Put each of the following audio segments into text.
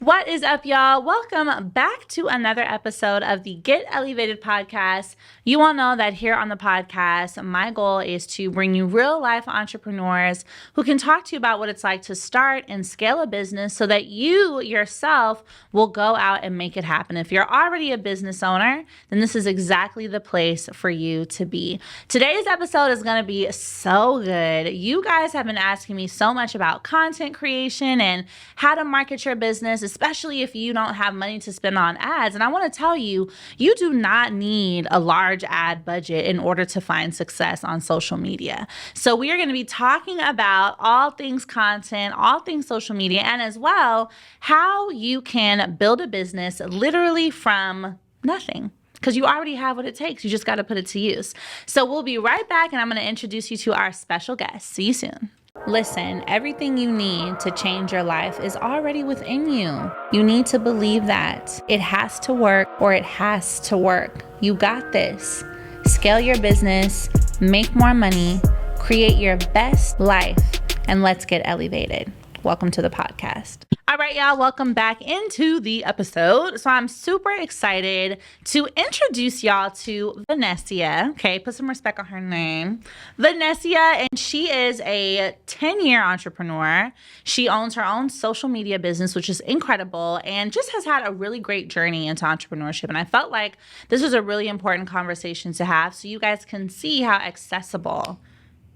What is up, y'all? Welcome back to another episode of the Get Ellievated podcast. You all know that here on the podcast, my goal is to bring you real life entrepreneurs who can talk to you about what it's like to start and scale a business so that you yourself will go out and make it happen. If you're already a business owner, then this is exactly the place for you to be. Today's episode is going to be so good. You guys have been asking me so much about content creation and how to market your business, especially if you don't have money to spend on ads. And I want to tell you, you do not need a large ad budget in order to find success on social media. So we are going to be talking about all things content, all things social media, and as well, how you can build a business literally from nothing. Because you already have what it takes. You just got to put it to use. So we'll be right back, and I'm going to introduce you to our special guest. See you soon. Listen, everything you need to change your life is already within you. You need to believe that it has to work or it has to work. You got this. Scale your business, make more money, create your best life, and let's get elevated. Welcome to the podcast. All right, y'all, welcome back into the episode. So I'm super excited to introduce y'all to Vannesia. Okay, put some respect on her name. Vannesia, and she is a 10-year entrepreneur. She owns her own social media business, which is incredible, and just has had a really great journey into entrepreneurship. And I felt like this was a really important conversation to have so you guys can see how accessible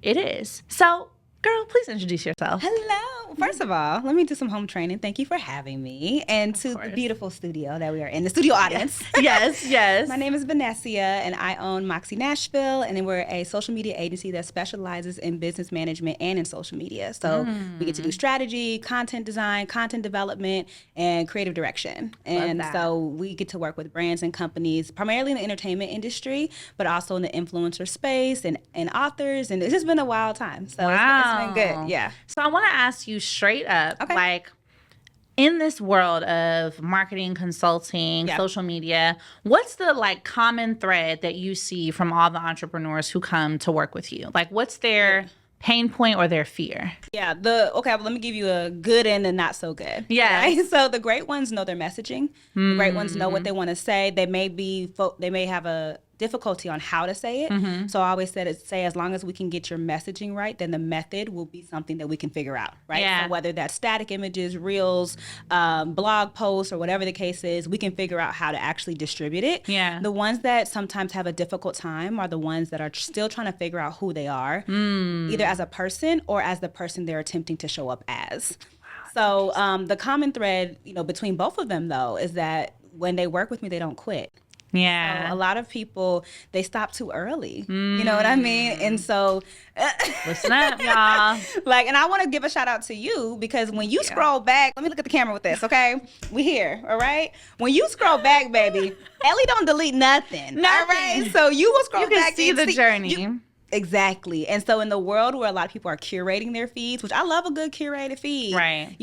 it is. So, girl, please introduce yourself. Hello. First of all, let me do some home training. Thank you for having me. And to the beautiful studio that we are in, the studio audience. Yes. My name is Vannesia, and I own Moxie, Nashville. And then we're a social media agency that specializes in business management and in social media. So we get to do strategy, content design, content development, and creative direction. And so we get to work with brands and companies, primarily in the entertainment industry, but also in the influencer space and authors. And it's just been a wild time. So it's been good. Yeah. So I want to ask you straight up, like, in this world of marketing, consulting, social media, what's the common thread that you see from all the entrepreneurs who come to work with you? Like, what's their pain point or their fear? Let me give you a good and a not so good. Yeah. Right? So the great ones know their messaging. The great ones know what they want to say. They may have a difficulty on how to say it. So I always say as long as we can get your messaging right, then the method will be something that we can figure out, right? Yeah. So whether that's static images, reels, blog posts, or whatever the case is, we can figure out how to actually distribute it. Yeah. The ones that sometimes have a difficult time are the ones that are still trying to figure out who they are, either as a person or as the person they're attempting to show up as. So the common thread, between both of them though, is that when they work with me, they don't quit. Yeah. So a lot of people, they stop too early. You know what I mean? And so listen up, y'all. and I want to give a shout out to you because when you scroll back, let me look at the camera with this, okay? We here, all right? When you scroll back, baby, Ellie don't delete nothing. All right? So you will scroll back. You can see the journey. Exactly. And so in the world where a lot of people are curating their feeds, which I love a good curated feed, right?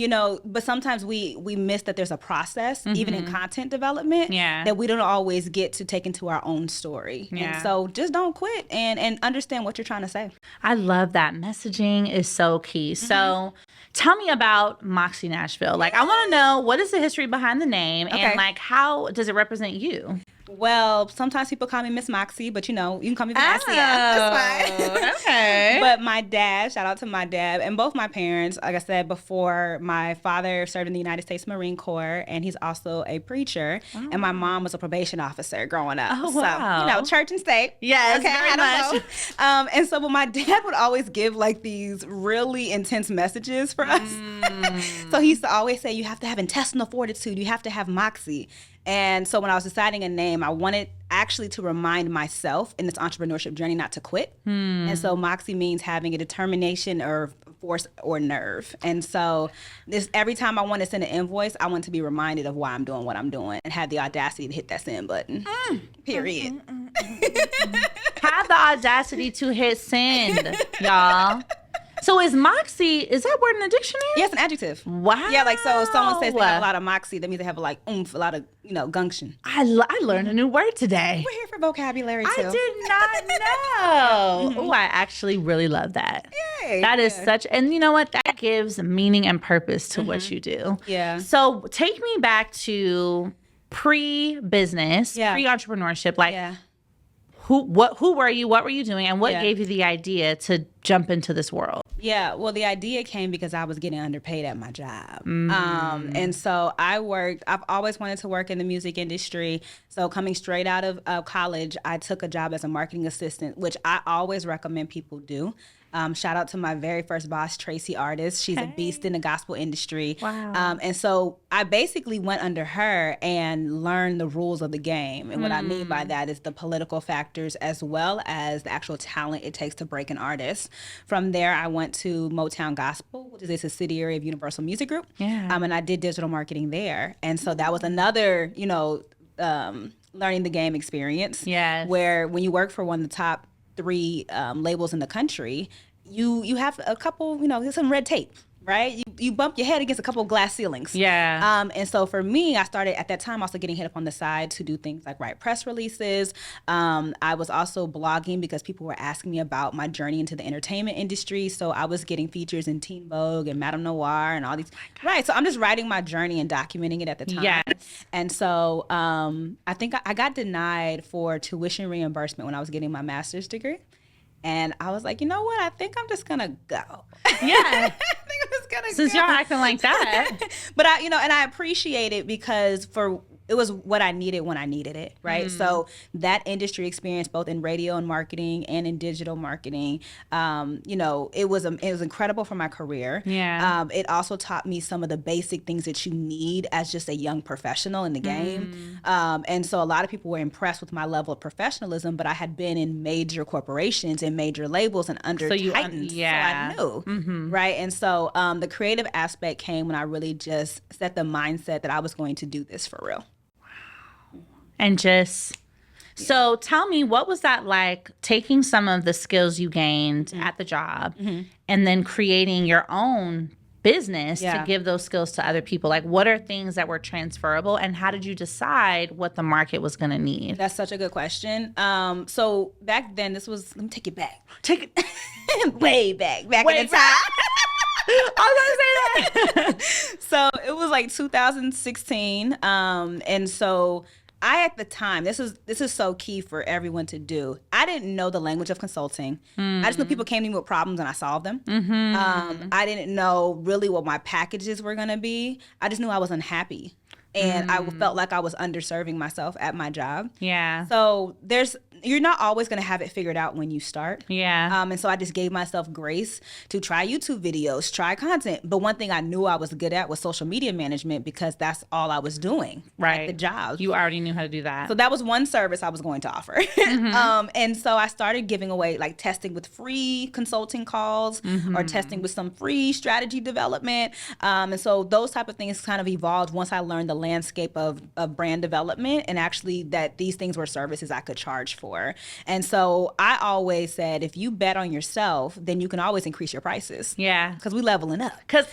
But sometimes we miss that there's a process, even in content development, that we don't always get to take into our own story. And so just don't quit and understand what you're trying to say. I love that. Messaging is so key. So tell me about Moxie Nashville. I want to know, what is the history behind the name and how does it represent you? Well, sometimes people call me Miss Moxie, but you can call me Vannesia. That's fine. Okay. But my dad, shout out to my dad, and both my parents, like I said before, my father served in the United States Marine Corps, and he's also a preacher, and my mom was a probation officer growing up. Oh, wow. So, church and state. Yes, okay, very much. And so, but my dad would always give these really intense messages for us. So he used to always say, you have to have intestinal fortitude, you have to have moxie. And so when I was deciding a name, I wanted actually to remind myself in this entrepreneurship journey not to quit. And so Moxie means having a determination or force or nerve. And so every time I want to send an invoice, I want to be reminded of why I'm doing what I'm doing and have the audacity to hit that send button. Period. Have the audacity to hit send, y'all. So is Moxie, is that word in the dictionary? Yeah, it's an adjective. Wow. Yeah, like, so if someone says they have a lot of moxie, that means they have like oomph, a lot of, gumption. I learned a new word today. We're here for vocabulary too. I did not know. Oh, I actually really love that. Yay. That is such, and you know what? That gives meaning and purpose to what you do. Yeah. So take me back to pre-business, pre-entrepreneurship. Like, who were you? What were you doing? And what gave you the idea to jump into this world? Yeah, well, the idea came because I was getting underpaid at my job. And so I've always wanted to work in the music industry. So coming straight out of college, I took a job as a marketing assistant, which I always recommend people do. Shout out to my very first boss, Tracy Artist. She's a beast in the gospel industry. Wow. And so I basically went under her and learned the rules of the game. And what I mean by that is the political factors as well as the actual talent it takes to break an artist. From there, I went to Motown Gospel, which is a subsidiary of Universal Music Group. Yeah. And I did digital marketing there. And so that was another, learning the game experience. Yes. Where when you work for one of the top 3 labels in the country, you have a couple, there's some red tape, right? You bump your head against a couple of glass ceilings. Yeah. And so for me, I started at that time also getting hit up on the side to do things like write press releases. I was also blogging because people were asking me about my journey into the entertainment industry. So I was getting features in Teen Vogue and Madame Noir and all these. Right. So I'm just writing my journey and documenting it at the time. Yes. And so I think I got denied for tuition reimbursement when I was getting my master's degree. And I was like, you know what? I think I'm just going to go. Yeah. I think I'm just going to go. Since y'all acting like that. But I appreciate it because it was what I needed when I needed it, right? So that industry experience, both in radio and marketing and in digital marketing, it was incredible for my career. Yeah. It also taught me some of the basic things that you need as just a young professional in the game. And so a lot of people were impressed with my level of professionalism, but I had been in major corporations and major labels and under Titans, so I knew, right? And so the creative aspect came when I really just set the mindset that I was going to do this for real. And so tell me, what was that like, taking some of the skills you gained at the job and then creating your own business to give those skills to other people? Like, what are things that were transferable, and how did you decide what the market was going to need? That's such a good question. So back then, let me take it back. Take it way back in the time. I was going to say that. So it was like 2016. And so at the time, this is so key for everyone to do. I didn't know the language of consulting. I just knew people came to me with problems and I solved them. I didn't know really what my packages were going to be. I just knew I was unhappy. And I felt like I was underserving myself at my job. Yeah. So you're not always going to have it figured out when you start. Yeah. And so I just gave myself grace to try YouTube videos, try content. But one thing I knew I was good at was social media management because that's all I was doing at the job. You already knew how to do that. So that was one service I was going to offer. And so I started giving away, like, testing with free consulting calls or testing with some free strategy development. And so those type of things kind of evolved once I learned the landscape of brand development and actually that these things were services I could charge for. And so I always said, if you bet on yourself, then you can always increase your prices. Yeah. Because we leveling up. Because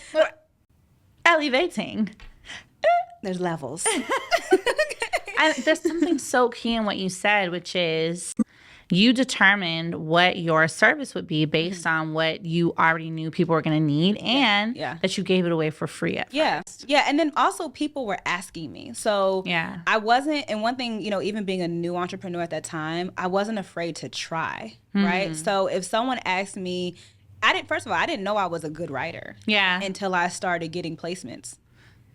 elevating. There's levels. And there's something so key in what you said, which is you determined what your service would be based on what you already knew people were going to need and that you gave it away for free at first. Yeah. And then also people were asking me. So I wasn't, and one thing, even being a new entrepreneur at that time, I wasn't afraid to try, right? So if someone asked me, first of all, I didn't know I was a good writer until I started getting placements.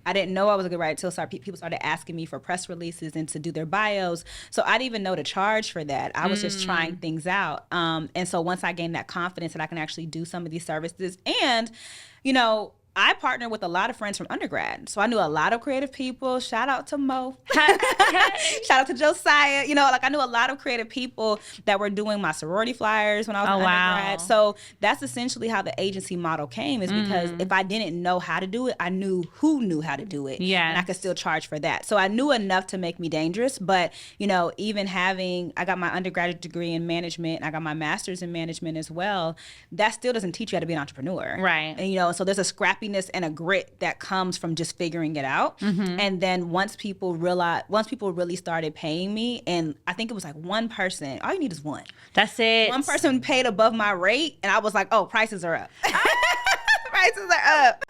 I didn't know I was a good writer until people started asking me for press releases and to do their bios. So I didn't even know to charge for that. I was just trying things out. And so once I gained that confidence that I can actually do some of these services and, I partnered with a lot of friends from undergrad. So I knew a lot of creative people. Shout out to Mo. Shout out to Josiah. You know, like I knew a lot of creative people that were doing my sorority flyers when I was in undergrad. So that's essentially how the agency model came, is because if I didn't know how to do it, I knew who knew how to do it. Yeah. And I could still charge for that. So I knew enough to make me dangerous. But, you know, even I got my undergraduate degree in management, and I got my master's in management as well, that still doesn't teach you how to be an entrepreneur. Right. And, you know, so there's a scrappiness and a grit that comes from just figuring it out. And then once people really started paying me, and I think it was like one person, all you need is one. That's it. One person paid above my rate, and I was like, oh, prices are up. Prices are up.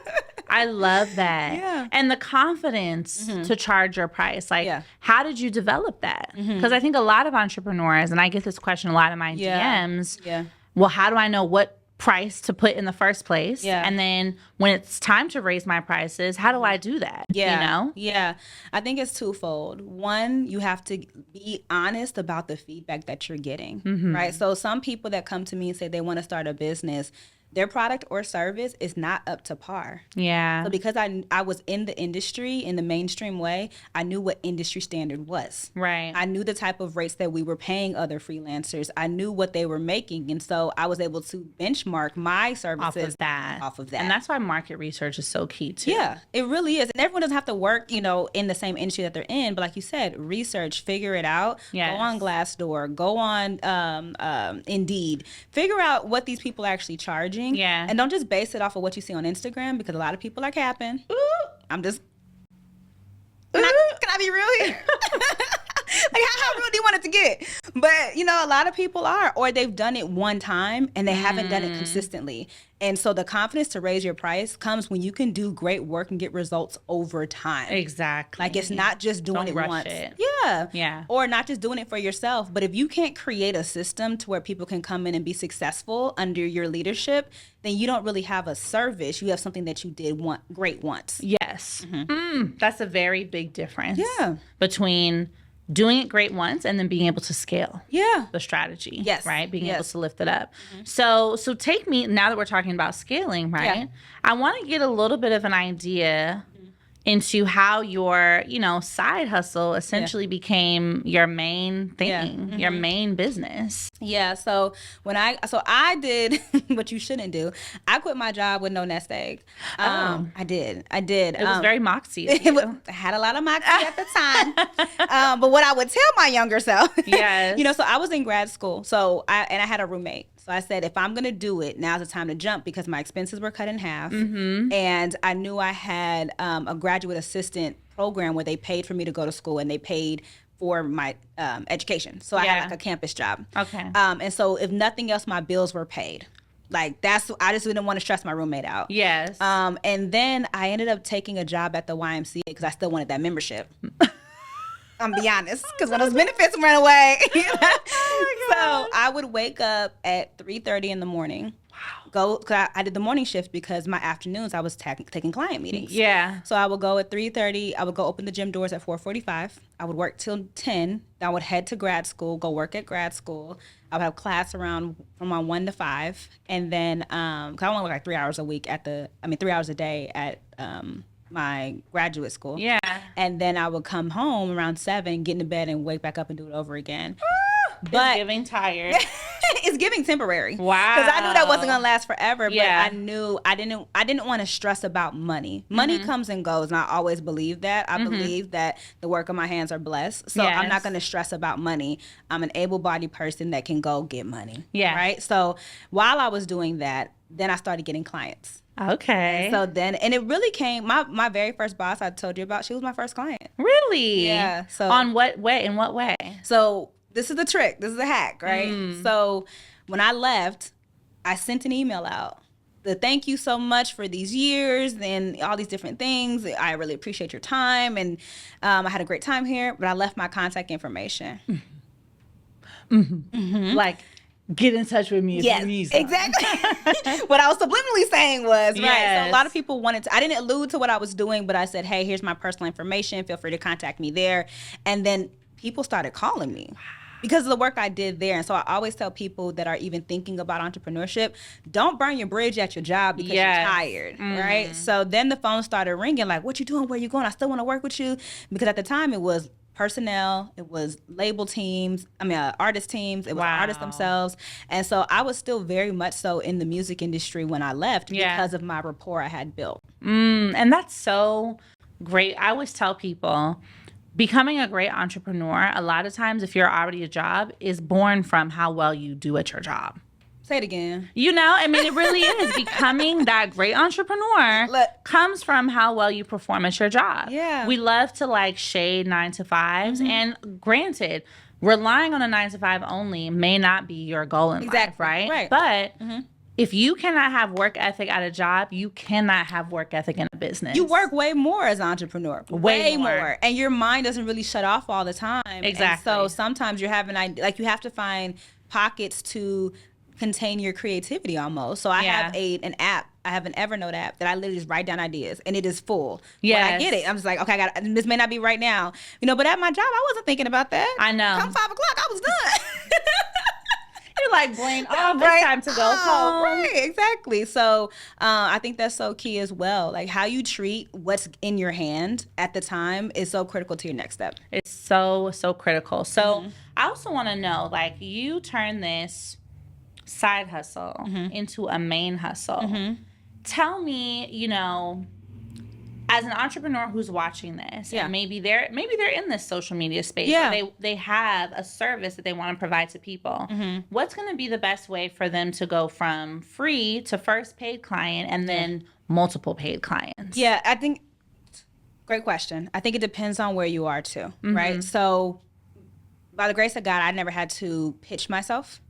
I love that. Yeah. And the confidence to charge your price. Like, how did you develop that? Because I think a lot of entrepreneurs, and I get this question a lot in my DMs, well, how do I know what price to put in the first place? Yeah. And then when it's time to raise my prices, how do I do that? Yeah. You know? Yeah. I think it's twofold. One, you have to be honest about the feedback that you're getting, right? So some people that come to me and say they want to start a business, their product or service is not up to par. Yeah. So because I was in the industry in the mainstream way, I knew what industry standard was. Right. I knew the type of rates that we were paying other freelancers. I knew what they were making. And so I was able to benchmark my services off of that. And that's why market research is so key too. Yeah, it really is. And everyone doesn't have to work, you know, in the same industry that they're in. But like you said, research, figure it out. Yes. Go on Glassdoor, go on Indeed. Figure out what these people are actually charging. Yeah. And don't just base it off of what you see on Instagram, because a lot of people are capping. Ooh. I'm just... Can I be real here? Like, how real do you want it to get? But, you know, a lot of people are, or they've done it one time and they haven't done it consistently. And so the confidence to raise your price comes when you can do great work and get results over time. Exactly. Like, it's not just doing it once. Yeah. Yeah. Or not just doing it for yourself. But if you can't create a system to where people can come in and be successful under your leadership, then you don't really have a service. You have something that you did great once. Yes. That's a very big difference. Yeah. Between doing it great once and then being able to scale the strategy. Yes. Right? Being able to lift it up. So take me, now that we're talking about scaling, right? Yeah. I want to get a little bit of an idea into how your, you know, side hustle essentially became your main thing, your main business. Yeah. So I did what you shouldn't do. I quit my job with no nest egg. I did. It was very Moxie. I had a lot of Moxie at the time. But what I would tell my younger self, you know, so I was in grad school. So I had a roommate. So I said, if I'm going to do it, now's the time to jump, because my expenses were cut in half. And I knew I had a graduate assistant program where they paid for me to go to school and they paid for my education. So I had like a campus job. Okay. And so if nothing else, my bills were paid. Like, I just didn't want to stress my roommate out. Yes. And then I ended up taking a job at the YMCA because I still wanted that membership. I'm be honest, because when those benefits went away. So I would wake up at 3:30 in the morning. Wow. Cause I did the morning shift because my afternoons I was taking client meetings. Yeah. So I would go at 3:30. I would go open the gym doors at 4:45. I would work till 10. Then I would head to grad school, go work at grad school. I would have class from 1 to 5. And then, cause I only work like 3 hours a week 3 hours a day at, my graduate school. Yeah. And then I would come home around 7, get into bed and wake back up and do it over again. But it's giving tired. It's giving temporary. Wow. Because I knew that wasn't gonna last forever. But I knew I didn't want to stress about money. Money comes and goes, and I always believe that. I believe that the work of my hands are blessed. So I'm not gonna stress about money. I'm an able-bodied person that can go get money. Yeah. Right. So while I was doing that, then I started getting clients. Okay. So then, and it really came, my very first boss I told you about, she was my first client. Really? Yeah. So in what way? So this is the trick. This is the hack, right? So when I left, I sent an email out. Thank you so much for these years and all these different things. I really appreciate your time. And I had a great time here, but I left my contact information. Like, get in touch with me if you need something. Exactly. What I was subliminally saying was, right, so a lot of people wanted to, I didn't allude to what I was doing, but I said, hey, here's my personal information. Feel free to contact me there. And then people started calling me. because of the work I did there. And so I always tell people that are even thinking about entrepreneurship, don't burn your bridge at your job because you're tired, right? So then the phone started ringing like, what you doing? Where you going? I still want to work with you. Because at the time it was personnel, it was label teams, artist teams, it was artists themselves. And so I was still very much so in the music industry when I left because of my rapport I had built. And that's so great. I always tell people, becoming a great entrepreneur, a lot of times, if you're already a job, is born from how well you do at your job. Say it again. It really is. Becoming that great entrepreneur comes from how well you perform at your job. Yeah. We love to shade 9 to 5s. And granted, relying on a 9 to 5 only may not be your goal in life, right? But if you cannot have work ethic at a job, you cannot have work ethic in a business. You work way more as an entrepreneur. Way more. And your mind doesn't really shut off all the time. Exactly. And so sometimes you're having, you have to find pockets to contain your creativity almost. So I have an app. I have an Evernote app that I literally just write down ideas, and it is full. When I get it, I'm just like, okay, this may not be right now. But at my job, I wasn't thinking about that. I know. Come 5 o'clock, I was done. You're like, Blaine, it's time to go home. Right, exactly. So I think that's so key as well. Like how you treat what's in your hand at the time is so critical to your next step. It's so, so critical. So I also want to know, you turn this side hustle into a main hustle. Tell me, as an entrepreneur who's watching this, and maybe they're in this social media space, or they have a service that they want to provide to people. What's going to be the best way for them to go from free to first paid client and then multiple paid clients? Yeah, I think great question. I think it depends on where you are too, right? So by the grace of God, I never had to pitch myself.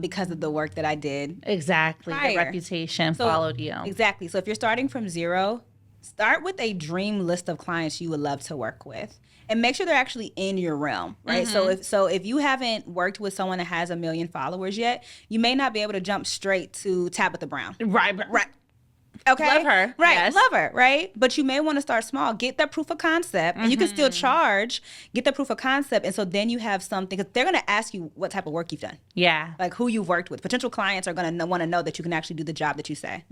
Because of the work that I did. Exactly. The reputation followed you. Exactly. So if you're starting from zero, start with a dream list of clients you would love to work with. And make sure they're actually in your realm, right? So if you haven't worked with someone that has 1 million followers yet, you may not be able to jump straight to Tabitha Brown. Right. Okay. Love her. Right. Yes. Love her. Right. But you may want to start small. Get that proof of concept. And you can still charge. Get the proof of concept. And so then you have something. Because they're going to ask you what type of work you've done. Yeah. Like who you've worked with. Potential clients are going to want to know that you can actually do the job that you say.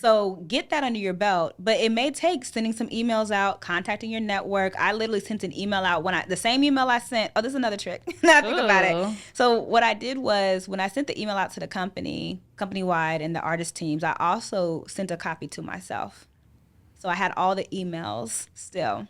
So get that under your belt. But it may take sending some emails out, contacting your network. I literally sent an email out the same email I sent. Oh, this is another trick. Now I think about it. So what I did was when I sent the email out to the company-wide and the artist teams, I also sent a copy to myself. So I had all the emails still.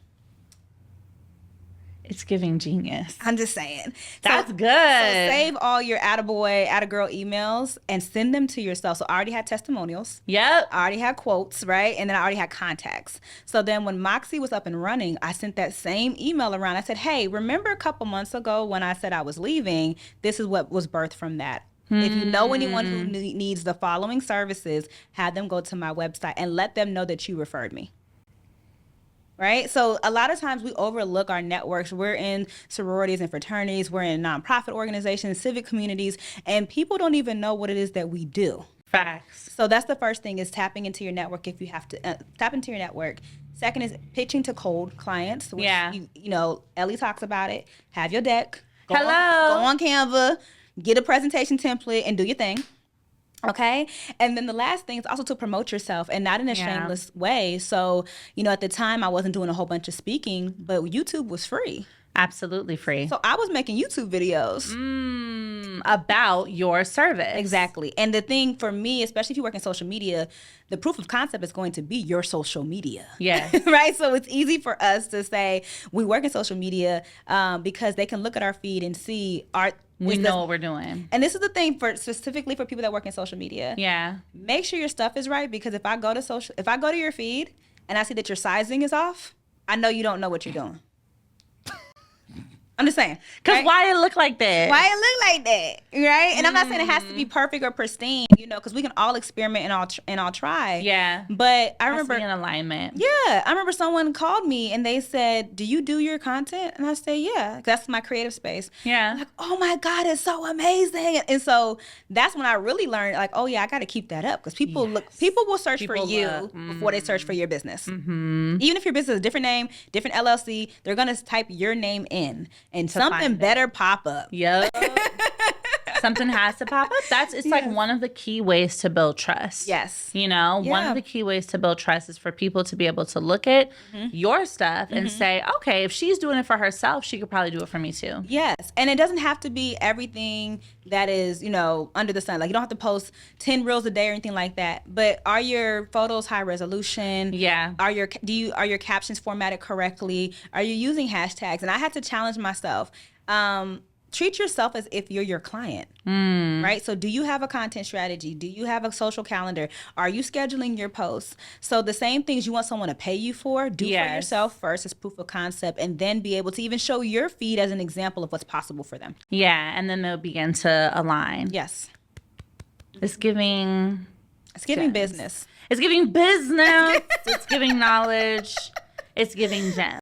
It's giving genius. I'm just saying. That's good. So save all your attaboy, attagirl emails and send them to yourself. So I already had testimonials. Yep. I already had quotes, right? And then I already had contacts. So then when Moxie was up and running, I sent that same email around. I said, hey, remember a couple months ago when I said I was leaving? This is what was birthed from that. If you know anyone who needs the following services, have them go to my website and let them know that you referred me. Right? So a lot of times we overlook our networks. We're in sororities and fraternities. We're in nonprofit organizations, civic communities, and people don't even know what it is that we do. Facts. So that's the first thing is tapping into your network if you have to tap into your network. Second is pitching to cold clients. Which Ellie talks about it. Have your deck. Go on Canva. Get a presentation template and do your thing. Okay. And then the last thing is also to promote yourself and not in a shameless way. So, at the time I wasn't doing a whole bunch of speaking, but YouTube was free. Absolutely free. So I was making YouTube videos. About your service. Exactly. And the thing for me, especially if you work in social media, the proof of concept is going to be your social media. Yes. Right? So it's easy for us to say we work in social media because they can look at our feed and see we know what we're doing. And this is the thing specifically for people that work in social media. Yeah. Make sure your stuff is right, because if I go to your feed and I see that your sizing is off, I know you don't know what you're doing. I'm just saying. Because why it look like that? Why it look like that, right? And I'm not saying it has to be perfect or pristine, because we can all experiment and all try. Yeah. But I remember in alignment. Yeah, I remember someone called me and they said, "Do you do your content?" And I said, "Yeah, that's my creative space." Yeah. I'm like, oh my God, it's so amazing. And so that's when I really learned, like, oh yeah, I got to keep that up, because people will search for you before they search for your business. Even if your business is a different name, different LLC, they're gonna type your name in. and something better pop up. Yep. Something has to pop up. It's like one of the key ways to build trust. Yes. You know, one of the key ways to build trust is for people to be able to look at your stuff and say, okay, if she's doing it for herself, she could probably do it for me too. Yes. And it doesn't have to be everything that is, you know, under the sun. Like, you don't have to post 10 reels a day or anything like that. But are your photos high resolution? Yeah. Are your captions formatted correctly? Are you using hashtags? And I had to challenge myself. Treat yourself as if you're your client, right? So do you have a content strategy? Do you have a social calendar? Are you scheduling your posts? So the same things you want someone to pay you for, do for yourself first as proof of concept, and then be able to even show your feed as an example of what's possible for them. Yeah, and then they'll begin to align. Yes. It's giving business. It's giving business. It's giving knowledge. It's giving gems.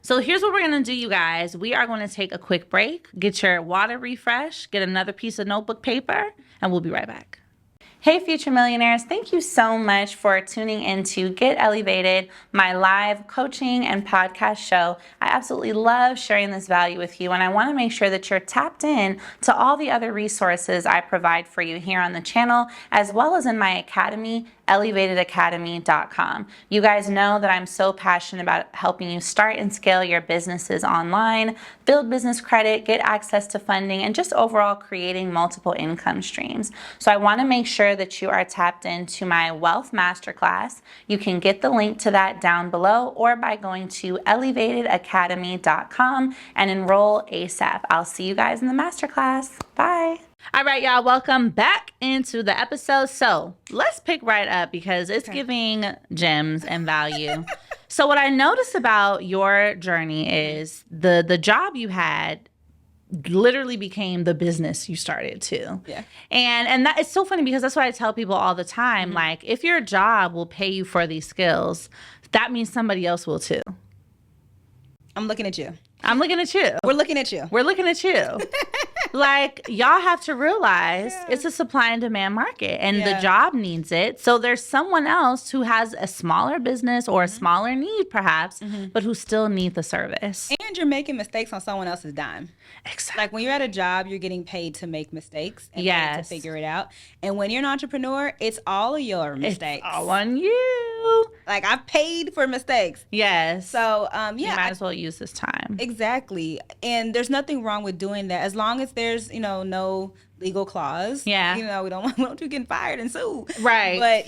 So here's what we're going to do, you guys. We are going to take a quick break, get your water refresh, get another piece of notebook paper, and we'll be right back. Hey, future millionaires. Thank you so much for tuning in to Get Ellievated, my live coaching and podcast show. I absolutely love sharing this value with you, and I want to make sure that you're tapped in to all the other resources I provide for you here on the channel, as well as in my academy, Ellievatedacademy.com. You guys know that I'm so passionate about helping you start and scale your businesses online, build business credit, get access to funding, and just overall creating multiple income streams. So I want to make sure that you are tapped into my Wealth Masterclass. You can get the link to that down below or by going to Ellievatedacademy.com and enroll ASAP. I'll see you guys in the masterclass. Bye. All right, y'all, welcome back into the episode. So let's pick right up because it's giving gems and value. So what I noticed about your journey is the job you had literally became the business you started too. Yeah. And that it's so funny because that's what I tell people all the time. Like, if your job will pay you for these skills, that means somebody else will too. I'm looking at you. I'm looking at you. We're looking at you. We're looking at you. Like, y'all have to realize it's a supply and demand market, and the job needs it. So there's someone else who has a smaller business or a smaller need perhaps, but who still need the service. And you're making mistakes on someone else's dime. Exactly. Like, when you're at a job, you're getting paid to make mistakes and paid to figure it out. And when you're an entrepreneur, it's all of your mistakes. It's all on you. Like, I've paid for mistakes. Yes. So, you might as well use this time. Exactly. And there's nothing wrong with doing that as long as there's, no legal clause. Yeah. We don't want you getting fired and sued. Right. But,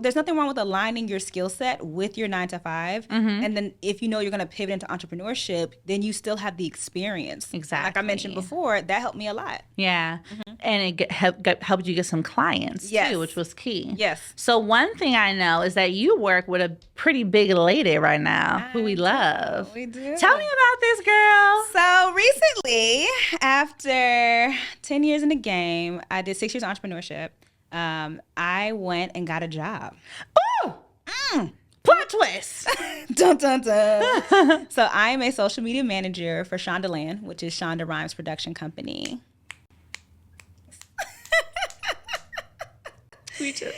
there's nothing wrong with aligning your skill set with your 9 to 5. And then if you're going to pivot into entrepreneurship, then you still have the experience. Exactly. Like I mentioned before, that helped me a lot. Yeah. And it helped you get some clients too, which was key. Yes. So one thing I know is that you work with a pretty big lady right now who we love. We do. Tell me about this, girl. So recently, after 10 years in the game, I did 6 years of entrepreneurship. I went and got a job. Oh! Plot twist. Dun, dun, dun. So I am a social media manager for Shondaland, which is Shonda Rhimes production company. You can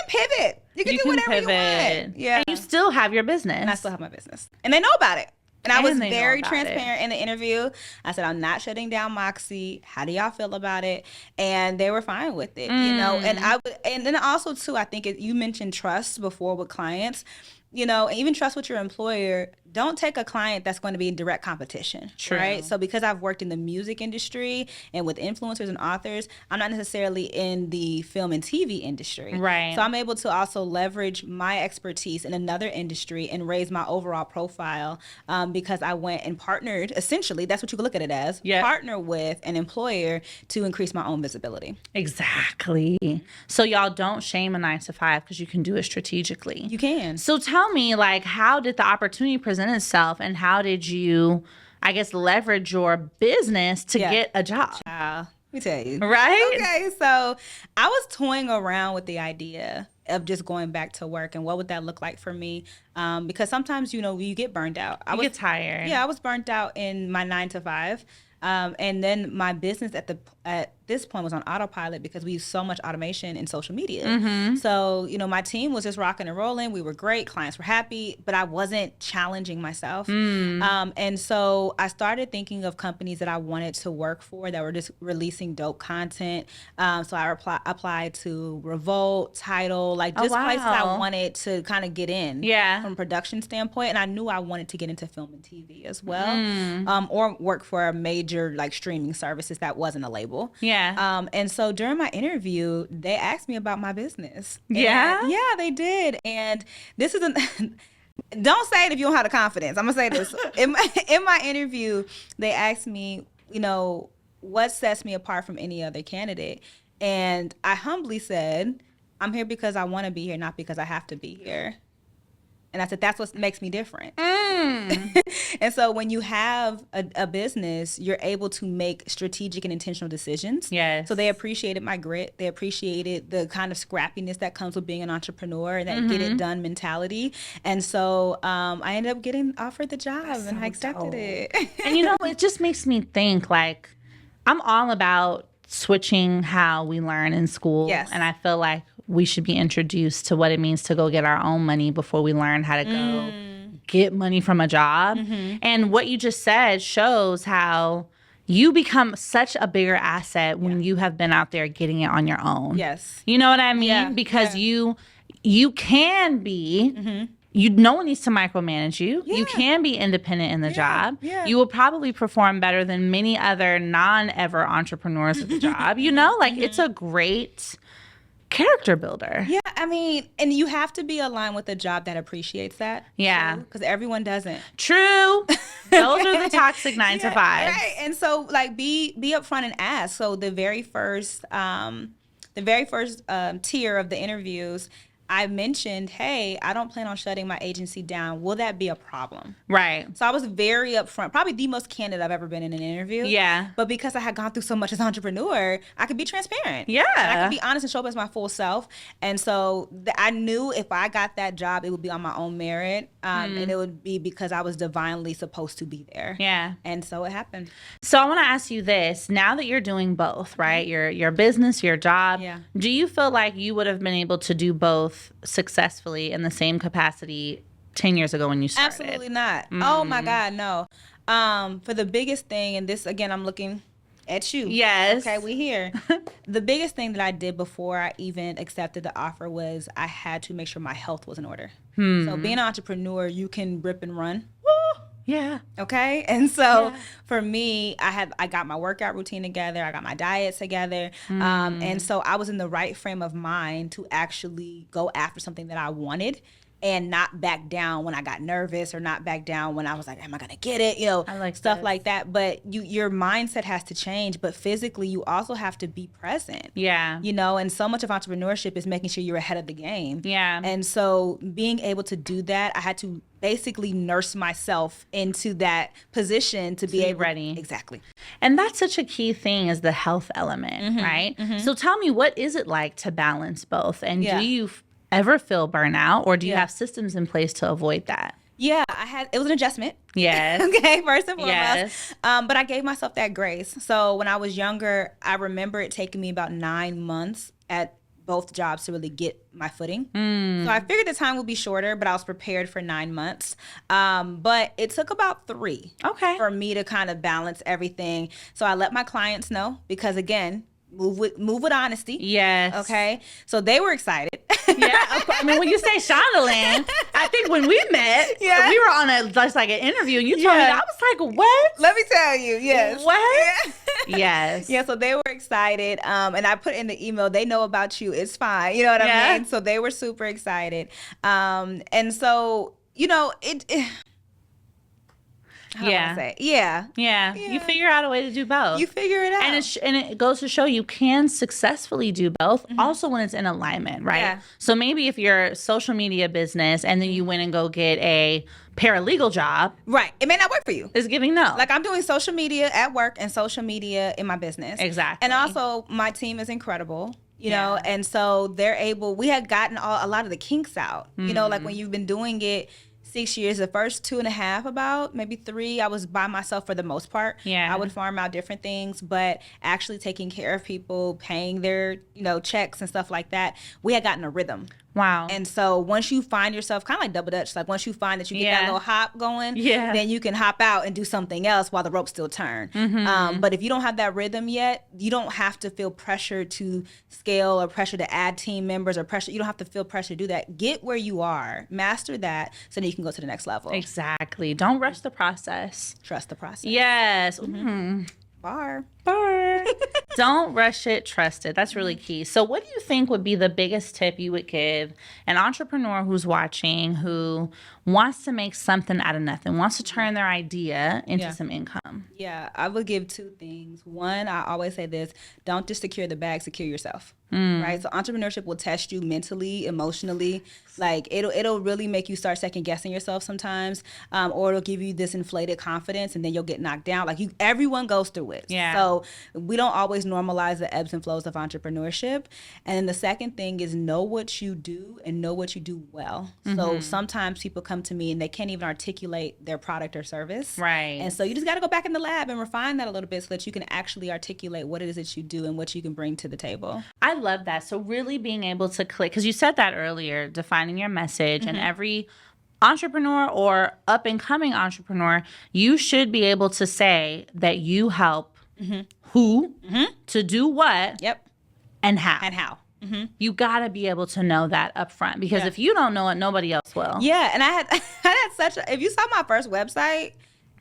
pivot. You can do whatever you want. Yeah. And you still have your business. And I still have my business. And they know about it. And I was very about transparent in the interview. I said, I'm not shutting down Moxie. How do y'all feel about it? And they were fine with it, And then also too, I think you mentioned trust before with clients, and even trust with your employer. Don't take a client that's going to be in direct competition, right? So because I've worked in the music industry and with influencers and authors, I'm not necessarily in the film and TV industry. Right. So I'm able to also leverage my expertise in another industry and raise my overall profile because I went and partnered, essentially, that's what you could look at it as, partner with an employer to increase my own visibility. Exactly. So y'all don't shame a 9 to 5 because you can do it strategically. You can. So tell me, how did the opportunity present itself, and how did you, I guess, leverage your business to get a job? Let me tell you. Right? Okay, so I was toying around with the idea of just going back to work and what would that look like for me, because sometimes you get burned out. I get tired. Yeah, I was burnt out in my 9 to 5. And then my business at this point was on autopilot because we use so much automation in social media. So, my team was just rocking and rolling. We were great. Clients were happy, but I wasn't challenging myself. And so I started thinking of companies that I wanted to work for that were just releasing dope content. So I applied to Revolt, Tidal, like just places I wanted to kind of get in from a production standpoint. And I knew I wanted to get into film and TV as well, or work for a major like streaming services that wasn't a label. And so during my interview, they asked me about my business. Yeah, they did. And this is don't say it if you don't have the confidence. I'm gonna say this. in my interview, they asked me, what sets me apart from any other candidate? And I humbly said, I'm here because I want to be here, not because I have to be here. And I said, that's what makes me different. And so when you have a business, you're able to make strategic and intentional decisions. So they appreciated my grit. They appreciated the kind of scrappiness that comes with being an entrepreneur and that get it done mentality. And so I ended up getting offered the job and I accepted it. And it just makes me think, like, I'm all about switching how we learn in school. And I feel like we should be introduced to what it means to go get our own money before we learn how to go get money from a job. And what you just said shows how you become such a bigger asset when you have been out there getting it on your own. You know what I mean? Because you can be... no one needs to micromanage you. You can be independent in the job. You will probably perform better than many other non-ever entrepreneurs at the job. It's a great character builder. And you have to be aligned with a job that appreciates that. Because everyone doesn't. True. Those are the toxic 9 to 5. Right. And so, like, be upfront and ask. So the very first tier of the interviews, I mentioned, hey, I don't plan on shutting my agency down. Will that be a problem? Right. So I was very upfront, probably the most candid I've ever been in an interview. But because I had gone through so much as an entrepreneur, I could be transparent. And I could be honest and show up as my full self. And so I knew if I got that job, it would be on my own merit. And it would be because I was divinely supposed to be there. And so it happened. So I want to ask you this. Now that you're doing both, right? Your business, your job. Do you feel like you would have been able to do both successfully in the same capacity 10 years ago when you started? Absolutely not. Oh my God, no. For the biggest thing, and this again, I'm looking at you. Okay, we here. The biggest thing that I did before I even accepted the offer was I had to make sure my health was in order. So being an entrepreneur, you can rip and run. Okay. And so for me, I got my workout routine together. I got my diet together. And so I was in the right frame of mind to actually go after something that I wanted and not back down when I got nervous or not back down when I was like, am I going to get it? I like stuff this. like that. But your mindset has to change. But physically, you also have to be present. And so much of entrepreneurship is making sure you're ahead of the game. And so being able to do that, I had to basically nurse myself into that position to be able ready. Exactly. And that's such a key thing, is the health element, right? So tell me, what is it like to balance both? And do you ever feel burnout, or do you have systems in place to avoid that? It was an adjustment. Okay, first and foremost. But I gave myself that grace. So when I was younger, I remember it taking me about 9 months at both jobs to really get my footing. So I figured the time would be shorter, but I was prepared for 9 months. But it took about 3 for me to kind of balance everything. So I let my clients know, because again, move with honesty. Okay. So they were excited. I mean, when you say Shondaland, I think when we met, we were on an interview, and you told me that. I was like, what? Let me tell you. What? So they were excited. And I put in the email, they know about you. It's fine. You know what I mean? So they were super excited. And so, You figure out a way to do both. You figure it out. And it goes to show you can successfully do both, also when it's in alignment, right? So maybe if you're a social media business and then you went and go get a paralegal job. Right. It may not work for you. It's giving no. Like, I'm doing social media at work and social media in my business. Exactly. And also, my team is incredible. You know, and so we had gotten a lot of the kinks out, like when you've been doing it 6 years. The first 2.5, about maybe 3, I was by myself for the most part. Yeah. I would farm out different things, but actually taking care of people, paying their, checks and stuff like that, we had gotten a rhythm. Wow. And so once you find yourself, kind of like double dutch, like once you find that you get that little hop going, then you can hop out and do something else while the ropes still turn. But if you don't have that rhythm yet, you don't have to feel pressure to scale or pressure to add team members or pressure. You don't have to feel pressure to do that. Get where you are, master that, so that you can go to the next level. Exactly. Don't rush the process. Trust the process. Yes. Bar. Don't rush it, trust it. That's really key. So what do you think would be the biggest tip you would give an entrepreneur who's watching, who wants to make something out of nothing, wants to turn their idea into some income? Yeah, I would give 2 things. One, I always say this: don't just secure the bag, secure yourself. Right? So entrepreneurship will test you mentally, emotionally. Like it'll really make you start second guessing yourself sometimes, or it'll give you this inflated confidence, and then you'll get knocked down. Like everyone goes through it. Yeah. So we don't always normalize the ebbs and flows of entrepreneurship. And then the second thing is know what you do and know what you do well. So sometimes people come to me and they can't even articulate their product or service. Right. And so you just got to go back in the lab and refine that a little bit so that you can actually articulate what it is that you do and what you can bring to the table. I love that. So really being able to click, because you said that earlier, defining your message, and every entrepreneur or up and coming entrepreneur, you should be able to say that you help who to do what and how. You got to be able to know that up front, because if you don't know it, nobody else will. Yeah. And I had such if you saw my first website,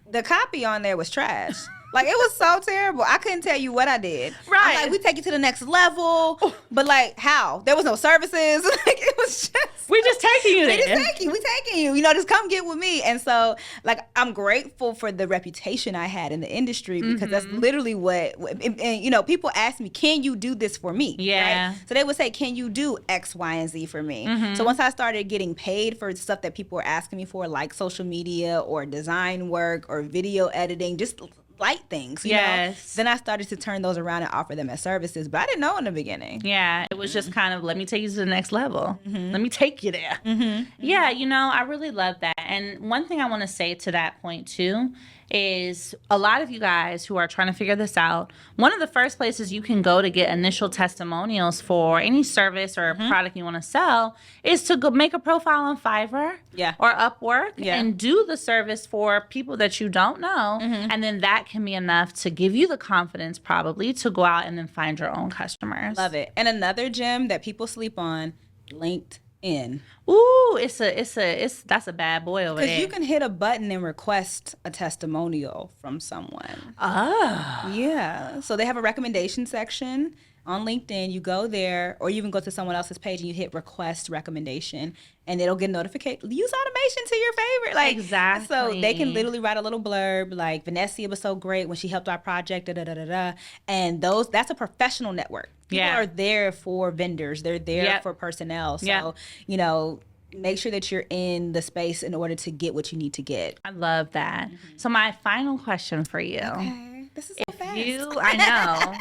the copy on there was trash. Like, it was so terrible. I couldn't tell you what I did. Right. I'm like, we take you to the next level. But, like, how? There was no services. Like, it was just... We just taking you there. We taking you. Just come get with me. And so, like, I'm grateful for the reputation I had in the industry, because that's literally what... And, people ask me, can you do this for me? Yeah. Right? So they would say, can you do X, Y, and Z for me? So once I started getting paid for stuff that people were asking me for, like social media or design work or video editing, just... light things, you know? Then I started to turn those around and offer them as services, but I didn't know in the beginning. Yeah, it was just kind of, let me take you to the next level. Let me take you there. Yeah, I really love that. And one thing I want to say to that point too is, a lot of you guys who are trying to figure this out, one of the first places you can go to get initial testimonials for any service or product you want to sell is to go make a profile on Fiverr or Upwork and do the service for people that you don't know. And then that can be enough to give you the confidence probably to go out and then find your own customers. Love it. And another gem that people sleep on, LinkedIn. Ooh, that's a bad boy over there. Because you can hit a button and request a testimonial from someone. Oh. Yeah. So they have a recommendation section on LinkedIn. You go there, or you even go to someone else's page and you hit request recommendation, and it'll get notification. Use automation to your favorite. Like, exactly. So they can literally write a little blurb like, Vannesia was so great when she helped our project, And that's a professional network. People are there for vendors. They're there for personnel. So, make sure that you're in the space in order to get what you need to get. I love that. So my final question for you. Okay. This is so fast. I know.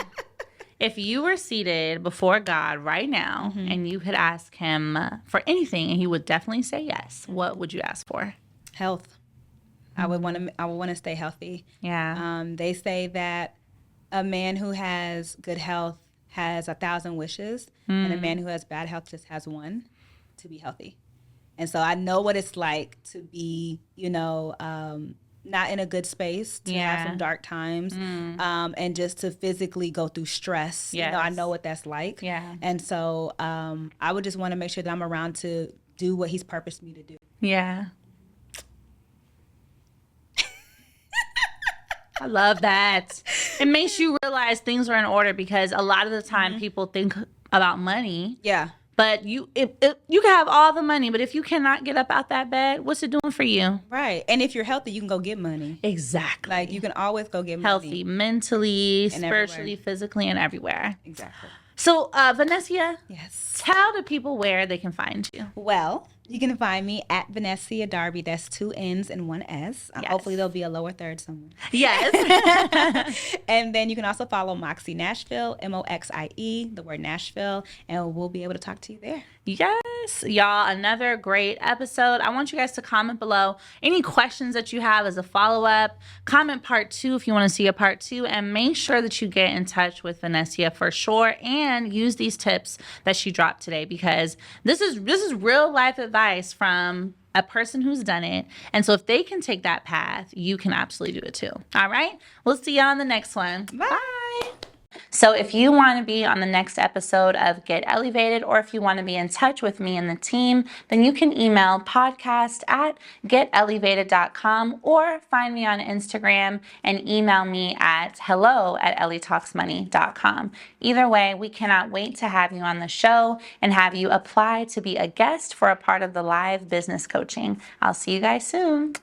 If you were seated before God right now and you could ask him for anything and he would definitely say yes, what would you ask for? Health. I would want to stay healthy. Yeah. They say that a man who has good health has 1,000 wishes, and a man who has bad health just has one: to be healthy. And so I know what it's like to be, not in a good space, to have some dark times, and just to physically go through stress. Yes. I know what that's like. Yeah. And so I would just want to make sure that I'm around to do what he's purposed me to do. Yeah. I love that. It makes you realize things are in order, because a lot of the time people think about money. Yeah. But you can have all the money, but if you cannot get up out that bed, what's it doing for you? Right. And if you're healthy, you can go get money. Exactly. Like, you can always go get money. Healthy mentally, And spiritually, everywhere. physically, and everywhere. Exactly. So, Vannesia, Yes. tell the people where they can find you. Well, you can find me at Vannesia Darby. That's 2 N's and 1 S. Yes. Hopefully there'll be a lower third somewhere. Yes. And then you can also follow Moxie Nashville, Moxie, the word Nashville, and we'll be able to talk to you there. Yes, y'all, another great episode. I want you guys to comment below any questions that you have as a follow-up. Comment part 2 if you want to see a part 2, and make sure that you get in touch with Vannesia for sure and use these tips that she dropped today, because this is real life advice from a person who's done it. And so if they can take that path, you can absolutely do it too. All right? We'll see y'all on the next one. Bye. So if you want to be on the next episode of Get Elevated, or if you want to be in touch with me and the team, then you can email podcast@getelevated.com, or find me on Instagram and email me at hello@ellietalksmoney.com. Either way, we cannot wait to have you on the show and have you apply to be a guest for a part of the live business coaching. I'll see you guys soon.